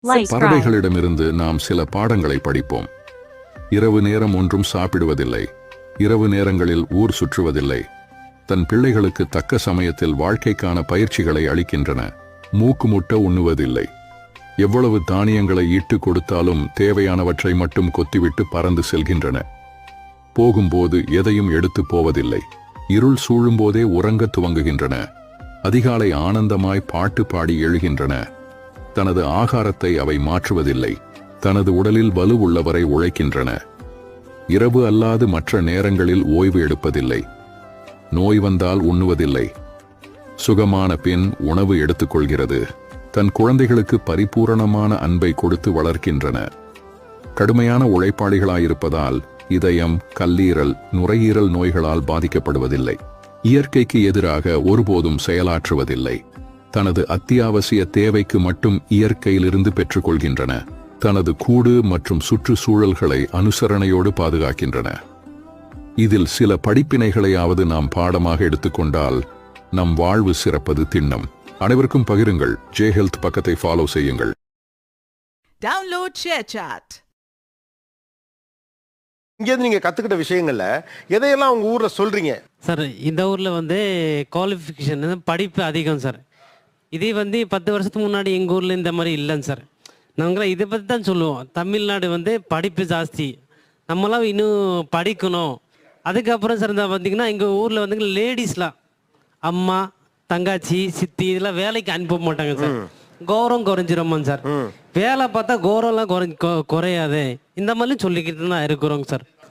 பறவைகளிடமிருந்து நாம் சில பாடங்களை படிப்போம். இரவு நேரம் ஒன்றும் சாப்பிடுவதில்லை, இரவு நேரங்களில் ஊர் சுற்றுவதில்லை, தன் பிள்ளைகளுக்கு தக்க சமயத்தில் வாழ்க்கைக்கான பயிற்சிகளை அளிக்கின்றன. மூக்கு முட்ட உண்ணுவதில்லை, எவ்வளவு தானியங்களை ஈட்டு கொடுத்தாலும் தேவையானவற்றை மட்டும் கொத்திவிட்டு பறந்து செல்கின்றன. போகும்போது எதையும் எடுத்து போவதில்லை, இருள் சூழும்போதே உறங்க துவங்குகின்றன. அதிகாலை ஆனந்தமாய் பாட்டு பாடி எழுகின்றன. தனது ஆகாரத்தை அவை மாற்றுவதில்லை, தனது உடலில் வலு உள்ளவரை உழைக்கின்றன. இரவு அல்லாது மற்ற நேரங்களில் ஓய்வு எடுப்பதில்லை, நோய் வந்தால் உண்ணுவதில்லை, சுகமான பின் உணவு எடுத்துக்கொள்கிறது. தன் குழந்தைகளுக்கு பரிபூரணமான அன்பை கொடுத்து வளர்க்கின்றன. கடுமையான உழைப்பாளிகளாயிருப்பதால் இதயம், கல்லீரல், நுரையீரல் நோய்களால் பாதிக்கப்படுவதில்லை. இயற்கைக்கு எதிராக ஒருபோதும் செயலாற்றுவதில்லை. தனது அத்தியாவசிய தேவைக்கு மட்டும் இயற்கையிலிருந்து பெற்றுக்கொள்கின்றன. தனது கூடு மற்றும் சுற்றுச்சூழல்களை அனுசரணையோடு பாதுகாக்கின்றன. இதில் சில படிப்பினைகளையாவது நாம் பாடமாக எடுத்துக்கொண்டால் நம் வாழ்வு சிறப்பது திண்ணம். அனைவருக்கும் பகிருங்கள். ஜே ஹெல்த் பக்கத்தை ஃபாலோ செய்யுங்கள். Download ShareChat. இங்கேருந்து நீங்கள் கற்றுக்கிட்ட விஷயங்கள்ல எதையெல்லாம் உங்கள் ஊரில் சொல்கிறீங்க? சார், இந்த ஊரில் குவாலிஃபிகேஷன் படிப்பு அதிகம் சார். இதே 10 வருஷத்துக்கு முன்னாடி எங்கள் ஊரில் இந்த மாதிரி இல்லைங்க சார். நாங்களாம் இதை பற்றி தான் சொல்லுவோம். தமிழ்நாடு படிப்பு ஜாஸ்தி, நம்மளாம் இன்னும் படிக்கணும். அதுக்கப்புறம் சார் பார்த்தீங்கன்னா எங்கள் ஊரில் லேடிஸ்லாம் அம்மா, தங்காச்சி, சித்தி இதெல்லாம் வேலைக்கு அனுப்ப மாட்டாங்க சார். கௌரவம் குறைஞ்சிருமாங்க சார். வேலை பார்த்தா கௌரவம்லாம் குறையாது. இந்த மாதிரி சொல்லிக்கிட்டு தான் இருக்கிறோங்க சார்.